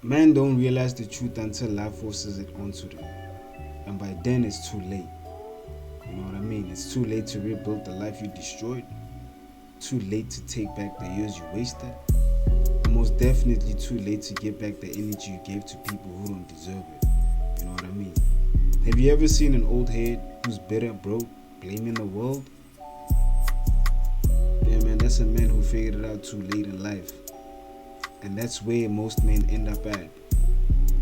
Men don't realize the truth until life forces it onto them. And by then it's too late. You know what I mean? It's too late to rebuild the life you destroyed. Too late to take back the years you wasted. And most definitely too late to get back the energy you gave to people who don't deserve it. You know what I mean? Have you ever seen an old head who's bitter, broke, blaming the world? Yeah, man, that's a man who figured it out too late in life. And that's where most men end up at.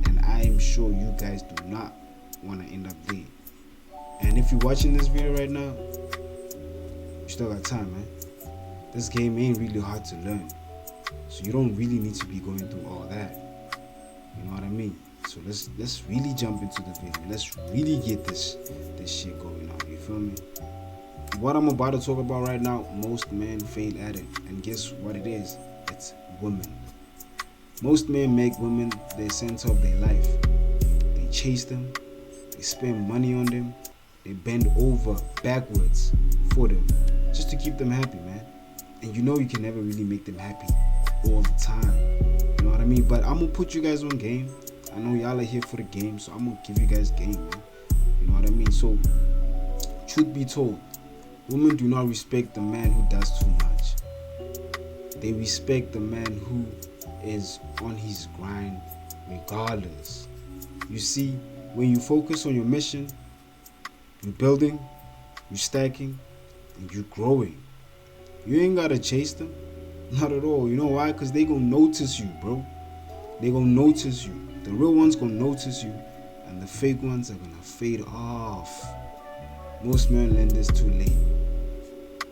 And I am sure you guys do not want to end up there. And if you're watching this video right now, you still got time, man. This game ain't really hard to learn. So you don't really need to be going through all that. You know what I mean? So let's really jump into the video. Let's really get this shit going on. You feel me? What I'm about to talk about right now, most men fail at it. And guess what it is? It's women. Most men make women the center of their life. They chase them, they spend money on them, they bend over backwards for them just to keep them happy, man. And you know you can never really make them happy all the time. You know what I mean? But I'm gonna put you guys on game. I know y'all are here for the game, so I'm gonna give you guys game, man. You know what I mean? So, truth be told, women do not respect the man who does too much. They respect the man who is on his grind regardless. You see, when you focus on your mission, you're building, you're stacking, and you're growing. You ain't gotta chase them. Not at all. You know why? Because they gonna notice you, bro. They gonna notice you. The real ones gonna notice you, and the fake ones are gonna fade off. Most men learn this too late.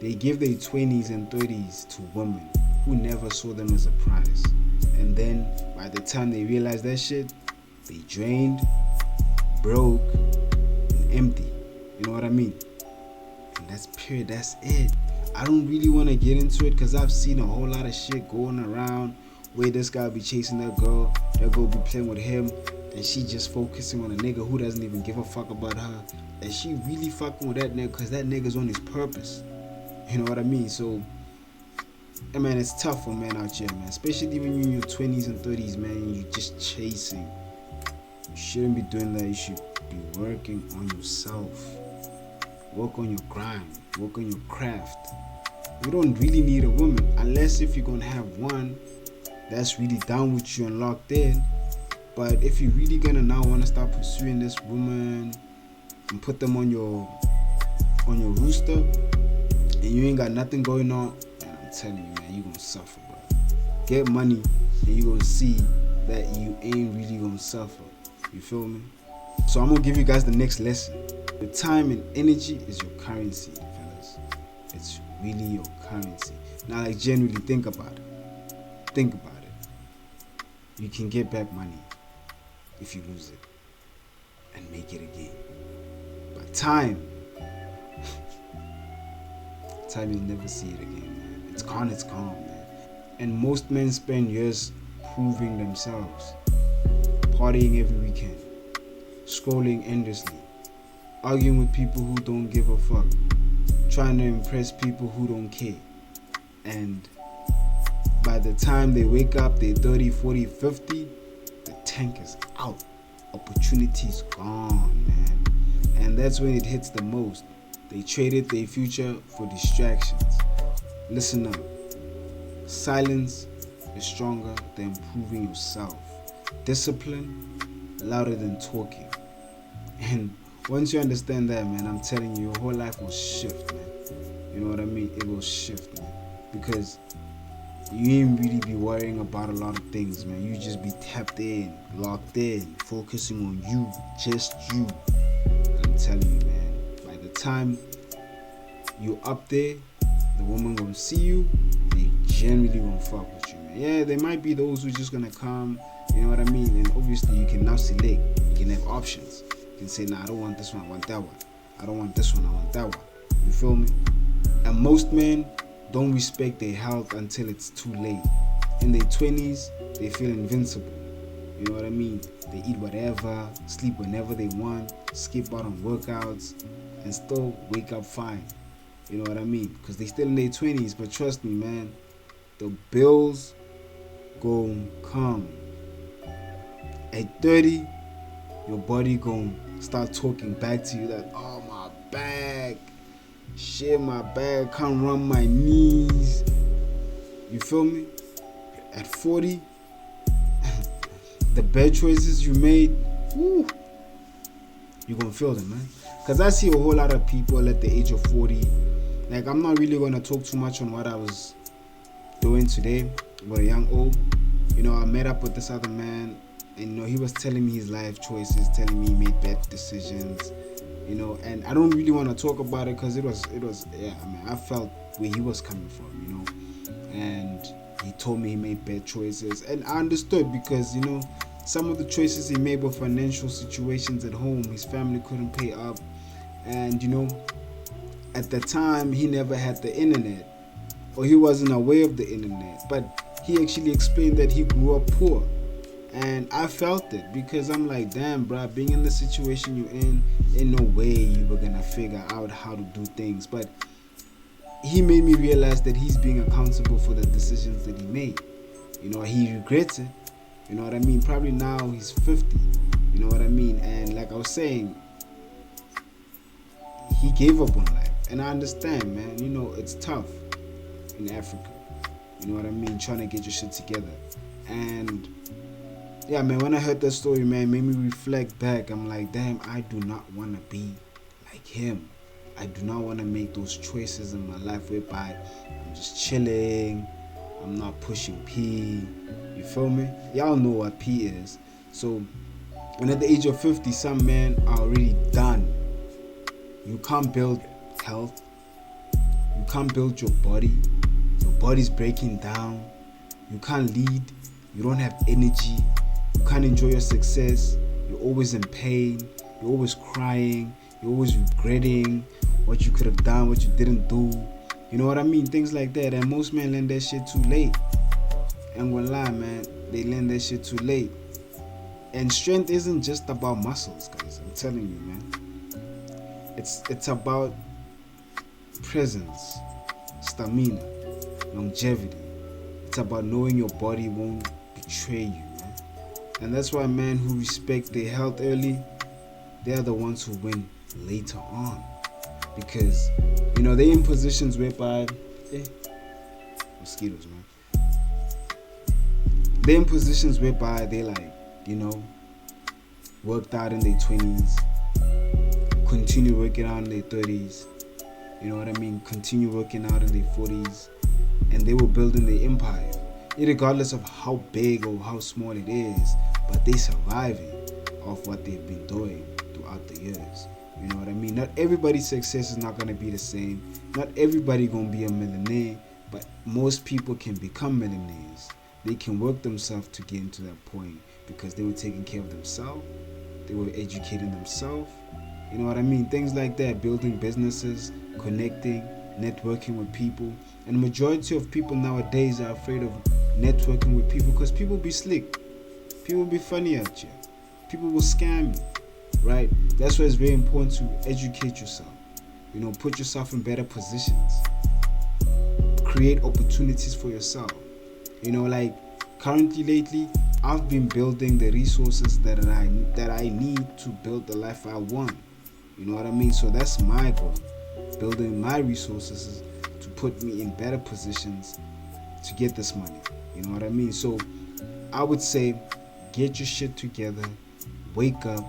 They give their 20s and 30s to women who never saw them as a prize. And then by the time they realize that shit, they drained, broke, and empty. You know what I mean? And that's it. I don't really want to get into it because I've seen a whole lot of shit going around where this guy be chasing that girl be playing with him, and she just focusing on a nigga who doesn't even give a fuck about her, and she really fucking with that nigga because that nigga's on his purpose. You know what I mean? So, I mean, it's tough for men out here, man, especially when you're in your 20s and 30s, man, and you're just chasing. You shouldn't be doing that. You should be working on yourself. Work on your grind. Work on your craft. You don't really need a woman unless if you're gonna have one that's really down with you and locked in. But if you're really gonna now want to start pursuing this woman and put them on your rooster, and you ain't got nothing going on, man, I'm telling you, man, you gonna suffer, bro. Get money and you gonna see that you ain't really gonna suffer. You feel me? So I'm gonna give you guys the next lesson. Your time and energy is your currency, fellas. It's really your currency. Now, like, genuinely think about it. Think about it. You can get back money if you lose it and make it again. But time, you'll never see it again, man. It's gone, man. And most men spend years proving themselves, partying every weekend, scrolling endlessly, arguing with people who don't give a fuck, trying to impress people who don't care. And by the time they wake up, they're 30, 40, 50, the tank is out. Opportunity's gone, man. And that's when it hits the most. They traded their future for distractions. Listen up. Silence is stronger than proving yourself. Discipline louder than talking. And once you understand that, man, I'm telling you, your whole life will shift, man. You know what I mean? It will shift, man. Because you ain't really be worrying about a lot of things, man. You just be tapped in, locked in, focusing on you, just you. And I'm telling you, man, by the time you up there, the woman gonna see you, they generally gonna fuck with you, man. Yeah, there might be those who just gonna come, you know what I mean? And obviously you can now select, you can have options. You can say, nah, I don't want this one, I want that one. I don't want this one, I want that one. You feel me? And most men don't respect their health until it's too late. In their 20s, they feel invincible. You know what I mean? They eat whatever, sleep whenever they want, skip out on workouts, and still wake up fine. You know what I mean? Because they still in their 20s, but trust me, man, the bills gon' come. At 30, your body gonna start talking back to you like, oh my back, shit my back, can't run my knees. You feel me? At 40, the bad choices you made, woo, you gonna feel them, man. Cause I see a whole lot of people at the age of 40. Like, I'm not really gonna talk too much on what I was doing today with a young old. I met up with this other man, and he was telling me his life choices, telling me he made bad decisions, and I don't really want to talk about it because it was yeah, I felt where he was coming from, and he told me he made bad choices, and I understood because some of the choices he made were financial situations at home. His family couldn't pay up, and at the time he never had the internet, or he wasn't aware of the internet, but he actually explained that he grew up poor. And I felt it because I'm like, damn, bro, being in the situation you're in no way you were gonna figure out how to do things. But he made me realize that he's being accountable for the decisions that he made. He regrets it. You know what I mean? Probably now he's 50. You know what I mean? And like I was saying, he gave up on life. And I understand, man. It's tough in Africa. You know what I mean? Trying to get your shit together. And yeah, man, when I heard that story, man, it made me reflect back. I'm like, damn, I do not want to be like him. I do not want to make those choices in my life whereby I'm just chilling, I'm not pushing P. You feel me? Y'all know what P is. So, when at the age of 50, some men are already done. You can't build health. You can't build your body. Your body's breaking down. You can't lead. You don't have energy. You can't enjoy your success. You're always in pain. You're always crying. You're always regretting what you could have done, what you didn't do. You know what I mean? Things like that. And most men learn that shit too late. I'm gonna lie, man. They learn that shit too late. And strength isn't just about muscles, guys. I'm telling you, man. It's about presence, stamina, longevity. It's about knowing your body won't betray you, man. And that's why men who respect their health early, they're the ones who win later on. Because, they're in positions whereby mosquitoes, man. They're in positions whereby they worked out in their 20s, continue working out in their 30s, you know what I mean, continue working out in their 40s, and they were building their empire, regardless of how big or how small it is, but they surviving off what they've been doing throughout the years. You know what I mean? Not everybody's success is not going to be the same. Not everybody going to be a millionaire, but most people can become millionaires. They can work themselves to get into that point because they were taking care of themselves. They were educating themselves. You know what I mean? Things like that, building businesses, connecting, networking with people. And the majority of people nowadays are afraid of networking with people because people be slick. People be funny at you. People will scam you. Right? That's why it's very important to educate yourself. Put yourself in better positions. Create opportunities for yourself. Like currently lately, I've been building the resources that I need to build the life I want. You know what I mean? So that's my goal. Building my resources to put me in better positions to get this money. You know what I mean? So I would say get your shit together, wake up,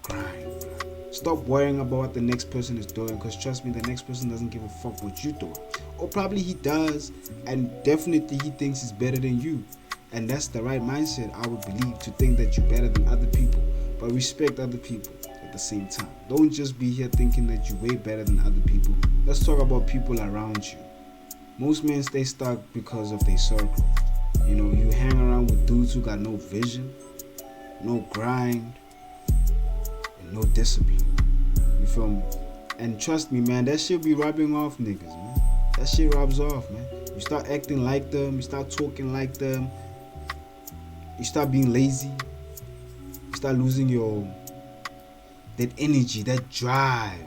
grind, bro. Stop worrying about what the next person is doing, because trust me, the next person doesn't give a fuck what you're doing. Or probably he does, and definitely he thinks he's better than you. And that's the right mindset, I would believe, to think that you're better than other people. But respect other people at the same time. Don't just be here thinking that you're way better than other people. Let's talk about people around you. Most men stay stuck because of their circle. You hang around with dudes who got no vision, no grind, no discipline. You feel me? And trust me, man, that shit be rubbing off niggas, man. That shit rubs off, man. You start acting like them, you start talking like them, you start being lazy, you start losing that energy, that drive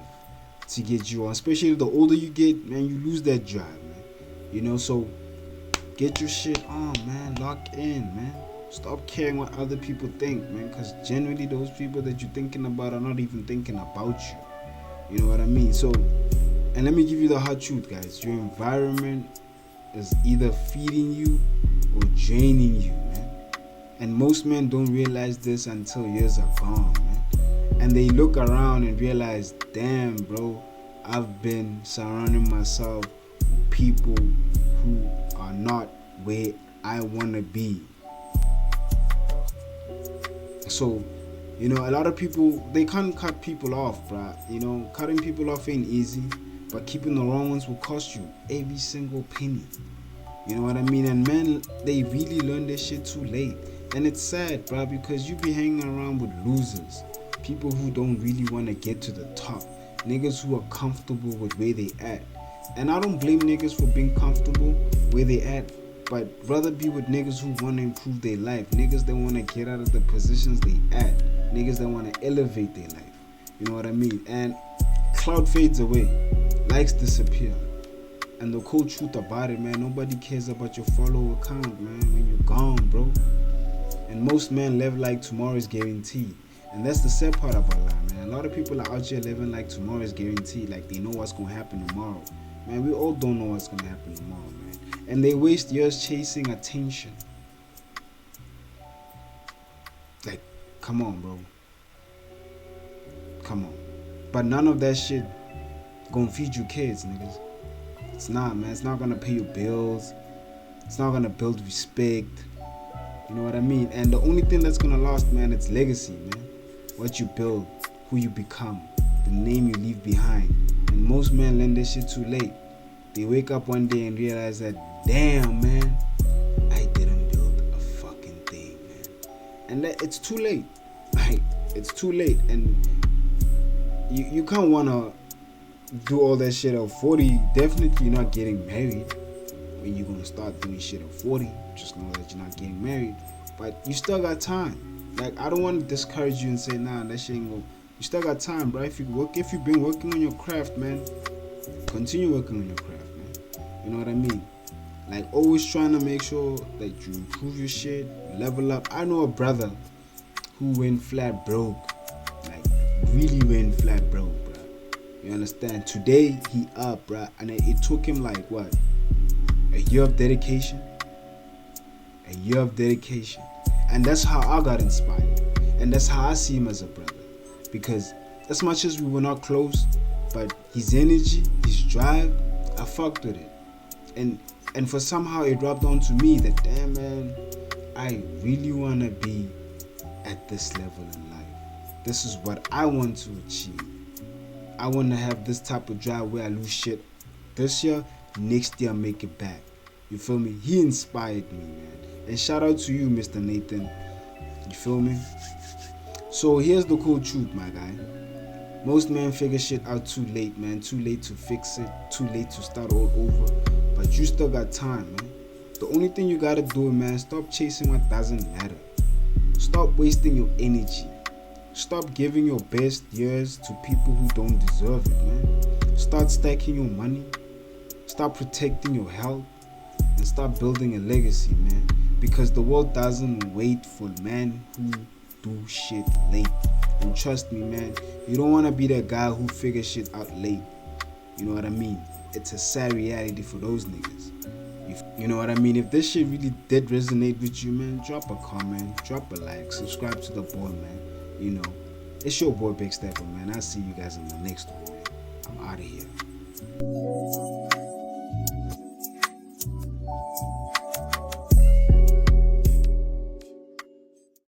to get you on. Especially the older you get, man, you lose that drive, man. So get your shit on, man. Lock in, man. Stop caring what other people think, man, because generally those people that you're thinking about are not even thinking about you. You know what I mean? So, and let me give you the hard truth, guys. Your environment is either feeding you or draining you, man. And most men don't realize this until years are gone, man. And they look around and realize, damn, bro, I've been surrounding myself with people who are not where I want to be. So, you know, a lot of people, they can't cut people off, bruh. You know, cutting people off ain't easy, but keeping the wrong ones will cost you every single penny. You know what I mean? And men, they really learn this shit too late. And it's sad, bruh, because you be hanging around with losers. People who don't really want to get to the top. Niggas who are comfortable with where they at. And I don't blame niggas for being comfortable where they at, but rather be with niggas who want to improve their life. Niggas that want to get out of the positions they at. Niggas that want to elevate their life. You know what I mean? And clout fades away. Likes disappear. And the cold truth about it, man, nobody cares about your follow account, man, when you're gone, bro. And most men live like tomorrow is guaranteed. And that's the sad part about life, man. A lot of people are out here living like tomorrow is guaranteed. Like they know what's going to happen tomorrow. Man, we all don't know what's going to happen tomorrow, man. And they waste years chasing attention. Like, come on, bro. Come on. But none of that shit gonna feed you kids, niggas. It's not, man. It's not gonna pay your bills. It's not gonna build respect. You know what I mean? And the only thing that's gonna last, man, it's legacy, man. What you build, who you become, the name you leave behind. And most men learn this shit too late. They wake up one day and realize that, damn, man, I didn't build a fucking thing, man. And that, it's too late. Like, it's too late. And you can't wanna do all that shit at 40. Definitely you're not getting married. When you're gonna start doing shit at 40, just know that you're not getting married. But you still got time. Like, I don't want to discourage you and say, nah, that shit ain't go. You still got time, bro. If you've been working on your craft, man, continue working on your craft, man. You know what I mean? Like, always trying to make sure that you improve your shit, level up. I know a brother who went flat broke. Like, really went flat broke, bro. You understand? Today, he up, bro. And it took him, like, what? A year of dedication? A year of dedication. And that's how I got inspired. And that's how I see him as a brother. Because as much as we were not close, but his energy, his drive, I fucked with it. And for somehow it rubbed onto me that, damn, man, I really want to be at this level in life. This is what I want to achieve. I want to have this type of drive where I lose shit this year, next year I make it back. You feel me? He inspired me, man. And shout out to you, Mr. Nathan. You feel me? So here's the cool truth, my guy. Most men figure shit out too late, man. Too late to fix it. Too late to start all over. But you still got time, man. The only thing you gotta do, man, stop chasing what doesn't matter. Stop wasting your energy. Stop giving your best years to people who don't deserve it, man. Start stacking your money. Start protecting your health. And start building a legacy, man. Because the world doesn't wait for men who do shit late. And trust me, man, you don't want to be that guy who figures shit out late. You know what I mean? It's a sad reality for those niggas. You know what I mean? If this shit really did resonate with you, man, drop a comment, drop a like, subscribe to the boy, man. You know, it's your boy Big Stepper, man. I'll see you guys in the next one, man. I'm out of here.